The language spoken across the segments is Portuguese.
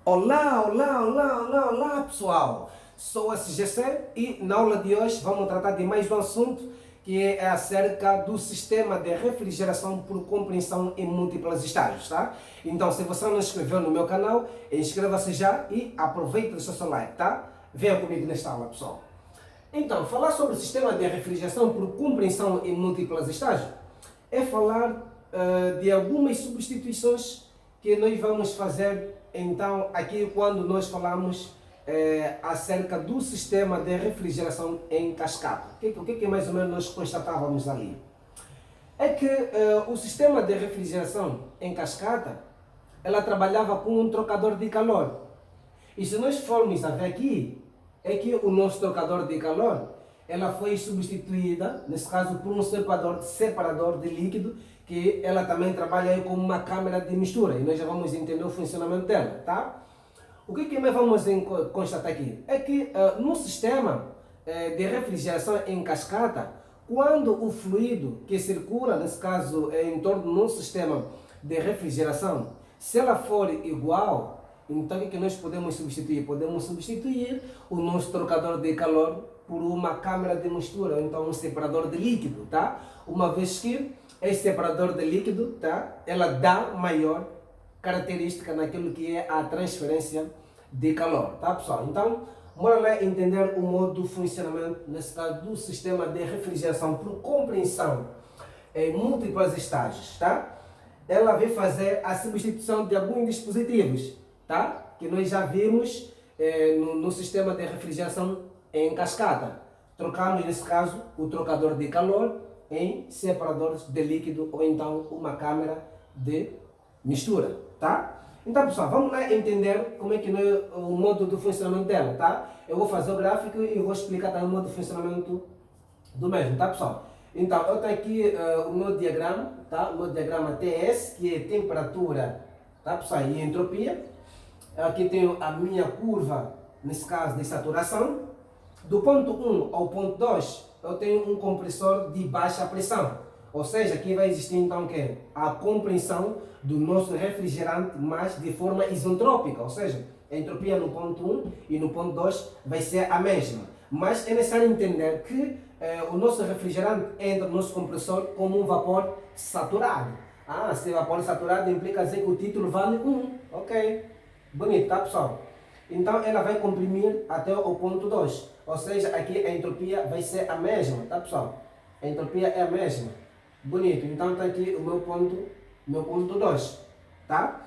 Olá, olá, olá, olá, olá, pessoal! Sou a CGC e na aula de hoje vamos tratar de mais um assunto que é acerca do sistema de refrigeração por compressão em múltiplos estágios, tá? Então, se você não se inscreveu no meu canal, inscreva-se já e aproveite e deixa o seu like, tá? Venha comigo nesta aula, pessoal. Então, falar sobre o sistema de refrigeração por compressão em múltiplos estágios é falar de algumas substituições que nós vamos fazer então aqui quando nós falamos acerca do sistema de refrigeração em cascata. O que mais ou menos nós constatávamos ali? É que o sistema de refrigeração em cascata, ela trabalhava com um trocador de calor. E se nós formos a ver aqui, é que o nosso trocador de calor, ela foi substituída, nesse caso, por um separador de líquido, que ela também trabalha como uma câmara de mistura, e nós já vamos entender o funcionamento dela, tá? O que nós vamos constatar aqui? É que no sistema de refrigeração em cascata, quando o fluido que circula, nesse caso, em torno do nosso sistema de refrigeração, se ela for igual, então o que nós podemos substituir? Podemos substituir o nosso trocador de calor por uma câmara de mistura, ou então um separador de líquido, tá? Uma vez que esse separador de líquido, tá? Ela dá maior característica naquilo que é a transferência de calor, tá, pessoal? Então, bora lá entender o modo de funcionamento, nesse caso, do sistema de refrigeração por compressão em múltiplos estágios, tá? Ela vai fazer a substituição de alguns dispositivos, tá? Que nós já vimos no sistema de refrigeração em cascata. Trocamos, nesse caso, o trocador de calor em separadores de líquido ou então uma câmara de mistura, tá? Então, pessoal, vamos lá entender como é que o modo de funcionamento dela, tá? Eu vou fazer o gráfico e vou explicar também o modo de funcionamento do mesmo, tá, pessoal? Então, eu tenho aqui o meu diagrama, tá? O meu diagrama TS, que é temperatura, tá, pessoal, e entropia. Aqui tenho a minha curva, nesse caso, de saturação. Do ponto 1 ao ponto 2, eu tenho um compressor de baixa pressão. Ou seja, aqui vai existir então o quê? A compressão do nosso refrigerante, mas de forma isentrópica. Ou seja, a entropia no ponto 1 e no ponto 2 vai ser a mesma. Mas é necessário entender que o nosso refrigerante entra no nosso compressor como um vapor saturado. Se vapor saturado implica dizer que o título vale 1. Ok. Bonito, tá, pessoal? Então ela vai comprimir até o ponto 2. Ou seja, aqui a entropia vai ser a mesma, tá, pessoal? A entropia é a mesma. Bonito. Então está aqui o meu ponto 2, tá?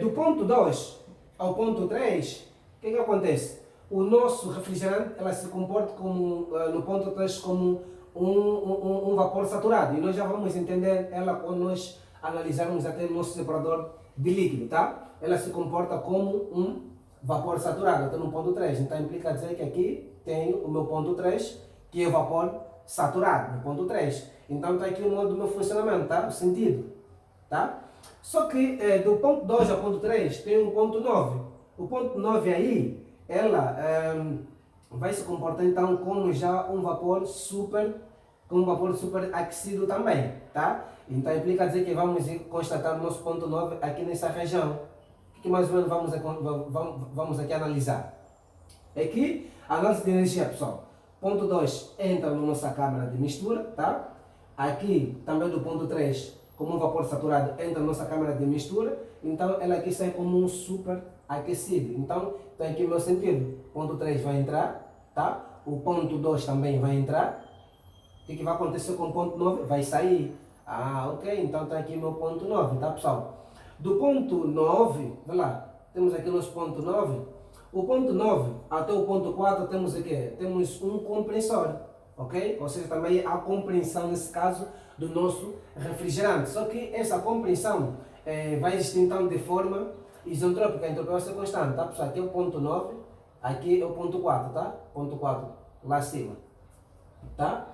Do ponto 2 ao ponto 3, o que acontece? O nosso refrigerante, ela se comporta como, no ponto 3 como um vapor saturado. E nós já vamos entender ela quando nós analisarmos até o nosso separador de líquido, tá? Ela se comporta como um vapor saturado, até no ponto 3. Então implica dizer que aqui tenho o meu ponto 3, que é o vapor saturado, no ponto 3. Então está aqui o modo do meu funcionamento, tá? O sentido, tá? Só que do ponto 2 ao ponto 3 tem um ponto 9. O ponto 9 aí, ela vai se comportar então como já um vapor super aquecido também, tá? Então implica dizer que vamos constatar o nosso ponto 9 aqui nessa região. O que mais ou menos vamos aqui analisar? É que a análise de energia, pessoal. Ponto 2 entra na nossa câmara de mistura, tá? Aqui também do ponto 3, como um vapor saturado, entra na nossa câmara de mistura. Então ela aqui sai como um super aquecido. Então tem aqui o meu sentido. Ponto 3 vai entrar, tá? O ponto 2 também vai entrar. O que vai acontecer com o ponto 9? Vai sair. Ok. Então está aqui o meu ponto 9, tá, pessoal? Do ponto 9, vai lá, temos aqui o nosso ponto 9. O ponto 9 até o ponto 4 temos aqui, temos um compressor, ok? Ou seja, também há compressão nesse caso do nosso refrigerante. Só que essa compressão vai existir então de forma isentrópica, a entropia vai ser constante, tá, pessoal? Aqui é o ponto 9, aqui é o ponto 4, tá? Ponto 4, lá acima, tá?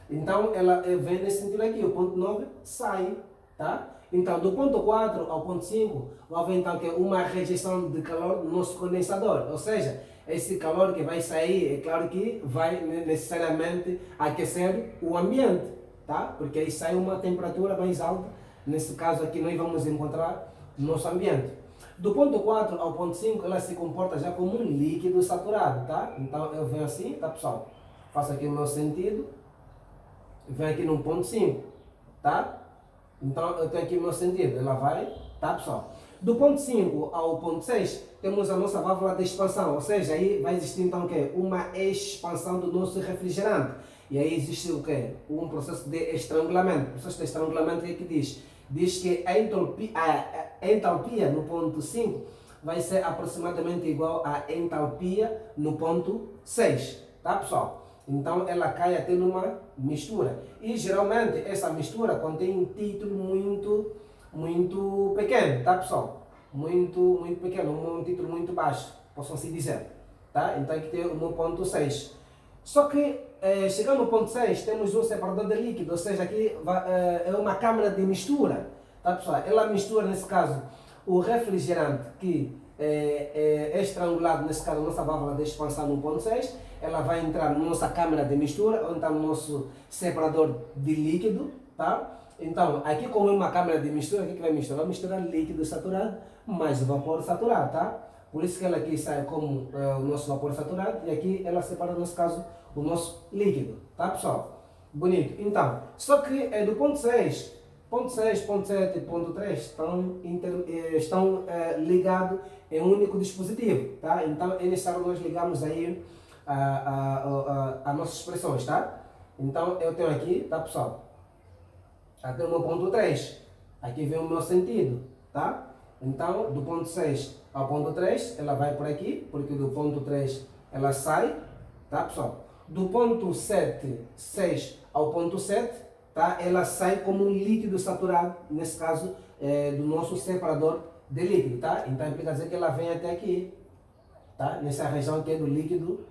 Então ela vem nesse sentido aqui, o ponto 9 sai, tá? Então do ponto 4 ao ponto 5 vai haver então que uma rejeição de calor no nosso condensador, ou seja, esse calor que vai sair, é claro que vai necessariamente aquecer o ambiente, tá? Porque aí sai uma temperatura mais alta, nesse caso aqui nós vamos encontrar no nosso ambiente. Do ponto 4 ao ponto 5, ela se comporta já como um líquido saturado, tá? Então eu venho assim, tá pessoal? Faço aqui o meu sentido, venho aqui no ponto 5, tá? Então eu tenho aqui o meu sentido, ela vai, tá pessoal? Do ponto 5 ao ponto 6, temos a nossa válvula de expansão, ou seja, aí vai existir então o quê? Uma expansão do nosso refrigerante. E aí existe o quê? Um processo de estrangulamento. O processo de estrangulamento, o que é que diz? Diz que a entalpia no ponto 5 vai ser aproximadamente igual à entalpia no ponto 6, tá pessoal? Então ela cai até numa mistura. E geralmente essa mistura contém um título muito pequeno, tá pessoal? Muito pequeno, um título muito baixo, possam se dizer. Tá? Então aqui tem o meu ponto 6. Só que chegando no ponto 6 temos um separador de líquido, ou seja, aqui é uma câmara de mistura. Tá pessoal? Ela mistura nesse caso o refrigerante que é estrangulado, nesse caso a nossa válvula de expansão no ponto 6, ela vai entrar na nossa câmara de mistura, onde está o nosso separador de líquido, tá? Então, aqui como é uma câmara de mistura, o que vai misturar? Vai misturar líquido saturado mais vapor saturado, tá? Por isso que ela aqui sai como o nosso vapor saturado e aqui ela separa, nesse caso, o nosso líquido, tá pessoal? Bonito. Então, só que do ponto 6, ponto 6, ponto 7 e ponto 3 estão ligados em um único dispositivo, tá? Então é necessário nós ligarmos aí as nossas expressões, tá? Então eu tenho aqui, tá pessoal? Aqui é o meu ponto 3, aqui vem o meu sentido, tá? Então do ponto 6 ao ponto 3 ela vai por aqui, porque do ponto 3 ela sai, tá pessoal? Do ponto 6 ao ponto 7, tá? Ela sai como um líquido saturado, nesse caso do nosso separador de líquido, tá? Então implica dizer que ela vem até aqui, tá? Nessa região que é do líquido,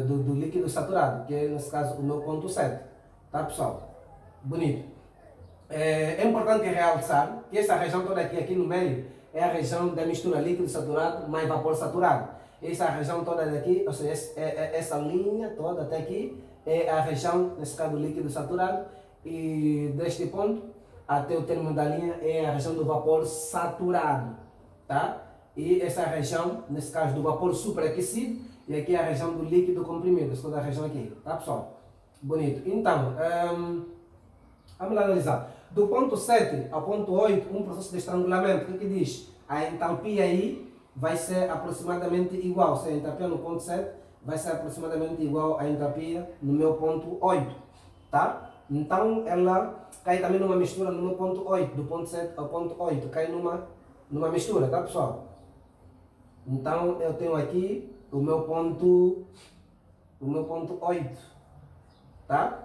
do líquido saturado, que é nesse caso o meu ponto 7, tá pessoal? Bonito. É importante realçar que essa região toda aqui no meio é a região da mistura líquido saturado mais vapor saturado. Essa região toda daqui, ou seja, essa linha toda até aqui é a região, nesse caso, do líquido saturado, e deste ponto até o término da linha é a região do vapor saturado, tá? E essa região, nesse caso, do vapor superaquecido, e aqui é a região do líquido comprimido, toda a região aqui, tá pessoal? Bonito. Então, vamos lá analisar. Do ponto 7 ao ponto 8, um processo de estrangulamento, o que diz? A entalpia aí vai ser aproximadamente igual, ou seja, a entalpia no ponto 7 vai ser aproximadamente igual à entalpia no meu ponto 8, tá? Então ela cai também numa mistura no meu ponto 8, do ponto 7 ao ponto 8, cai numa mistura, tá pessoal? Então eu tenho aqui o meu ponto 8, tá?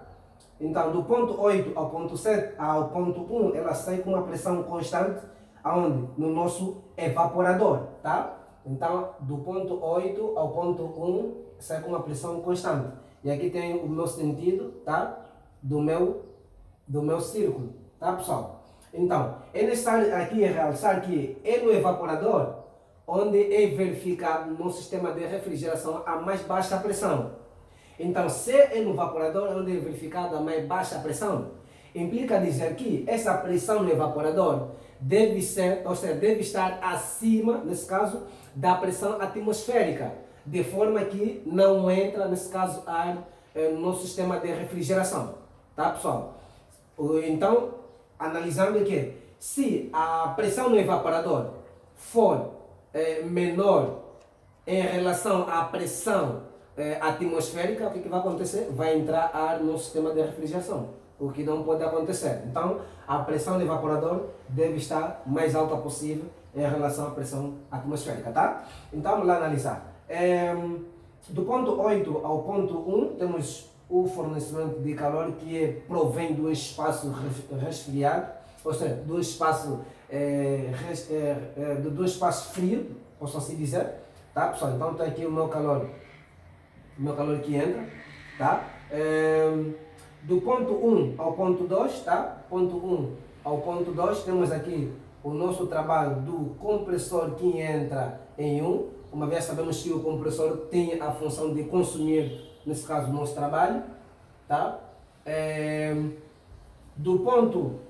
Então do ponto 8 ao ponto 7 ao ponto 1, ela sai com uma pressão constante, aonde? No nosso evaporador, tá? Então do ponto 8 ao ponto 1 sai com uma pressão constante. E aqui tem o meu sentido, tá? Do meu círculo, tá pessoal? Então, é necessário aqui realçar que é no evaporador onde é verificado no sistema de refrigeração a mais baixa pressão. Então, se é no evaporador onde é verificada a mais baixa pressão, implica dizer que essa pressão no evaporador deve ser, ou seja, deve estar acima, nesse caso, da pressão atmosférica, de forma que não entra, nesse caso, ar no sistema de refrigeração. Tá, pessoal? Então, analisando aqui, se a pressão no evaporador for menor em relação à pressão atmosférica, o que vai acontecer? Vai entrar ar no sistema de refrigeração, o que não pode acontecer. Então, a pressão do evaporador deve estar mais alta possível em relação à pressão atmosférica, tá? Então, vamos lá analisar. Do ponto 8 ao ponto 1, temos o fornecimento de calor que provém do espaço resfriado, ou seja, do espaço frio, posso assim dizer, tá pessoal? Então está aqui o meu calor que entra, tá? Do ponto 1 ao ponto 2, tá? Ponto 1 ao ponto 2, temos aqui o nosso trabalho do compressor que entra em 1, uma vez sabemos que o compressor tem a função de consumir, nesse caso, o nosso trabalho, tá? Do ponto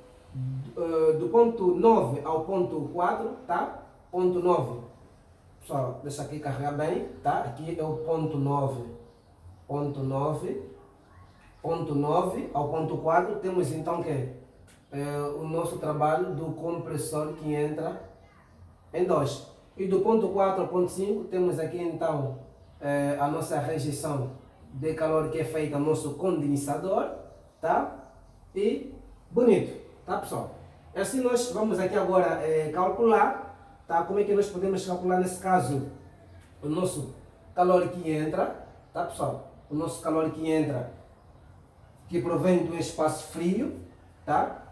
9 ao ponto 4, tá? ponto 9. Pessoal, deixa aqui carregar bem, tá? Aqui é o ponto 9. Ponto 9. Ponto 9 ao ponto 4 temos então que o nosso trabalho do compressor que entra em 2. E do ponto 4 ao ponto 5 temos aqui então a nossa rejeição de calor que é feita no nosso condensador, tá? E bonito, tá pessoal? Assim nós vamos aqui agora calcular, tá? Como é que nós podemos calcular nesse caso o nosso calor que entra, tá pessoal? O nosso calor que entra, que provém do espaço frio, tá?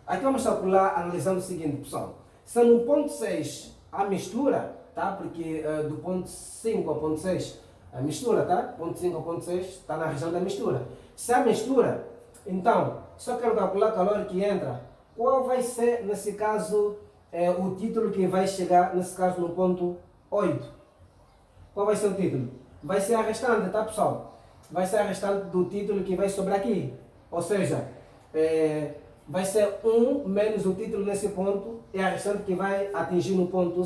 Aqui vamos calcular analisando o seguinte, pessoal. Se no ponto 6 a mistura, tá? Porque do ponto 5 ao ponto 6 a mistura, tá? Ponto 5 ao ponto 6 está na região da mistura. Se a mistura, então, só quero calcular o calor que entra, qual vai ser, nesse caso, o título que vai chegar, nesse caso, no ponto 8? Qual vai ser o título? Vai ser a restante, tá, pessoal? Vai ser a restante do título que vai sobrar aqui. Ou seja, vai ser 1 menos o título nesse ponto e a restante que vai atingir no ponto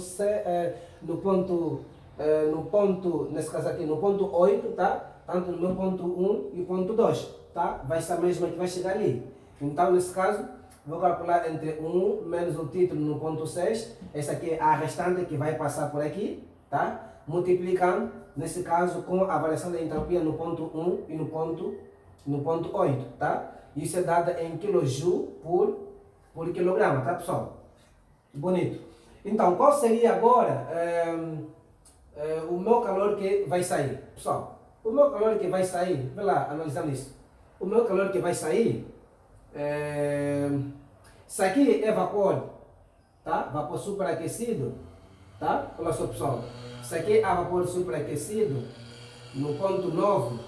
nesse caso aqui, no ponto 8, tá? Tanto no meu ponto 1 e o ponto 2, tá? Vai ser a mesma que vai chegar ali. Então, nesse caso, vou calcular entre 1 menos o título no ponto 6, essa aqui é a restante que vai passar por aqui, tá? Multiplicando, nesse caso, com a variação da entropia no ponto 1 e no ponto 8, tá? Isso é dado em kJ por quilograma, tá, pessoal? Bonito. Então, qual seria agora o meu calor que vai sair? Pessoal, o meu calor que vai sair, vê lá, analisando isso. O meu calor que vai sair, isso aqui é vapor, tá? Vapor superaquecido, tá? Olha só, pessoal. Isso aqui é vapor superaquecido no ponto 9.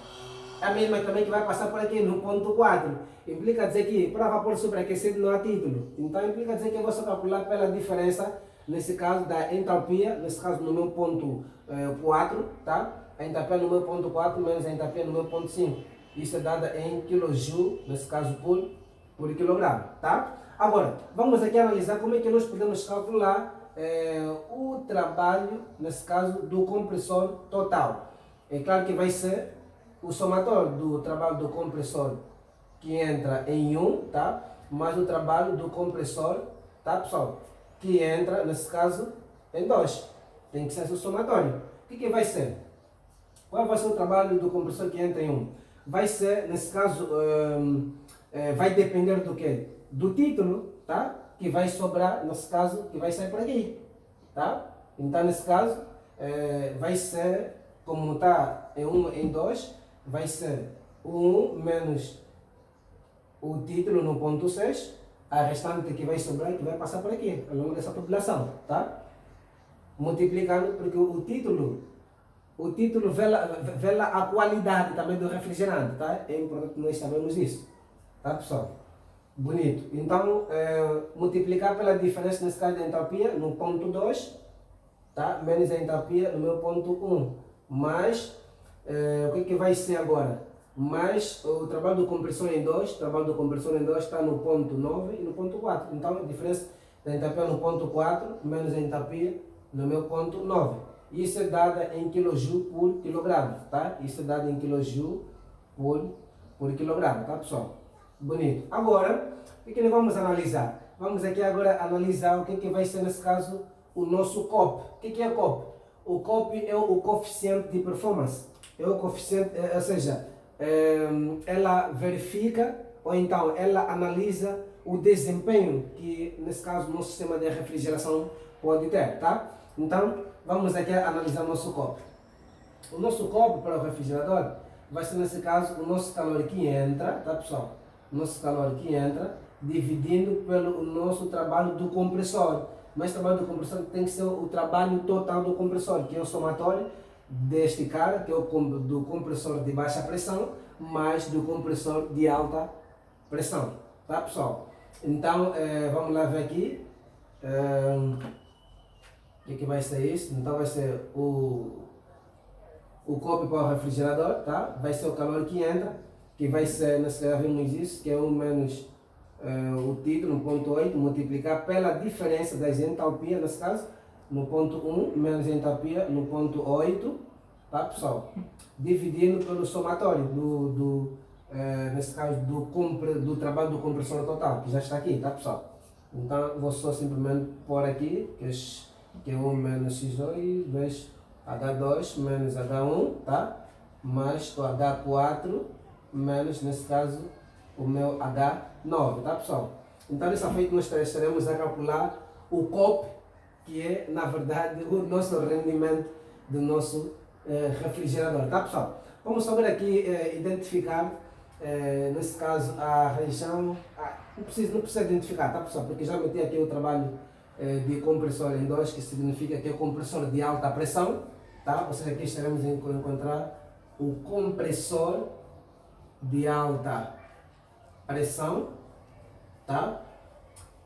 É a mesma também que vai passar por aqui no ponto 4. Implica dizer que para vapor superaquecido não há título. Então implica dizer que eu vou só calcular pela diferença, nesse caso, da entalpia, nesse caso no meu ponto 4, tá? A entalpia no meu ponto 4 menos a entalpia no meu ponto 5. Isso é dada em kJ, nesse caso por quilograma, tá? Agora, vamos aqui analisar como é que nós podemos calcular o trabalho, nesse caso, do compressor total. É claro que vai ser o somatório do trabalho do compressor que entra em 1, tá? Mais o trabalho do compressor, tá, pessoal? Que entra, nesse caso, em 2. Tem que ser o somatório. O que vai ser? Qual vai ser o trabalho do compressor que entra em 1? Vai ser, nesse caso, vai depender do quê? Do título, tá? Que vai sobrar, nesse caso, que vai sair por aqui, tá? Então, nesse caso, vai ser, como está em 1 em 2, vai ser 1 menos o título no ponto 6, a restante que vai sobrar, que vai passar por aqui, ao longo dessa população, tá? Multiplicando, porque o título vela a qualidade também do refrigerante, tá? É importante nós sabermos isso, tá, pessoal? Bonito. Então, multiplicar pela diferença, nesse caso, da entalpia no ponto 2, tá? Menos a entalpia no meu ponto 1, mais, o que vai ser agora? Mais o trabalho do compressor em 2, o trabalho do compressor em 2 está no ponto 9 e no ponto 4. Então, a diferença da entalpia no ponto 4 menos a entalpia no meu ponto 9. Isso é dada em kJ por quilograma, tá? Isso é dado em kJ por quilograma, tá, pessoal? Bonito. Agora, o que nós vamos analisar? Vamos aqui agora analisar o que vai ser, nesse caso, o nosso COP. O que é COP? O COP é o coeficiente de performance. É o coeficiente, ou seja, ela verifica ou então ela analisa o desempenho que, nesse caso, o nosso sistema de refrigeração pode ter, tá? Então, vamos aqui analisar o nosso COP. O nosso COP para o refrigerador vai ser, nesse caso, o nosso calor que entra, tá, pessoal? O nosso calor que entra, dividindo pelo nosso trabalho do compressor. Mas o trabalho do compressor tem que ser o trabalho total do compressor, que é o somatório deste cara, que é o do compressor de baixa pressão, mais do compressor de alta pressão, tá, pessoal? Então, vamos lá ver aqui o que vai ser isso. Então, vai ser o COP para o refrigerador, tá? Vai ser o calor que entra, que vai ser, nós já vimos isso, que é 1 menos o título, 1.8, multiplicar pela diferença das entalpias, nesse caso, no ponto 1, menos a entalpia no ponto 8, tá pessoal? Dividindo pelo somatório nesse caso do trabalho do compressor total, que já está aqui, tá pessoal? Então vou só simplesmente pôr aqui, que é 1 menos x2 vezes H2 menos H1, tá? Mais o H4 menos, nesse caso, o meu H9, tá pessoal? Então dessa feita nós estaremos a calcular o COP, que é na verdade o nosso rendimento do nosso refrigerador, tá pessoal? Vamos saber aqui identificar, nesse caso, a região, não precisa identificar, tá pessoal? Porque já meti aqui o trabalho de compressor em 2, que significa que é o compressor de alta pressão, tá? Ou seja, aqui estaremos a encontrar o compressor de alta pressão, tá?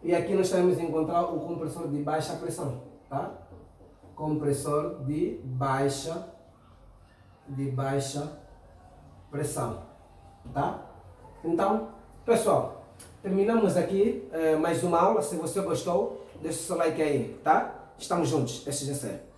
E aqui nós estaremos a encontrar o compressor de baixa pressão, tá? Compressor de baixa pressão, tá? Então, pessoal, terminamos aqui mais uma aula. Se você gostou, deixa o seu like aí, tá? Estamos juntos, SGC.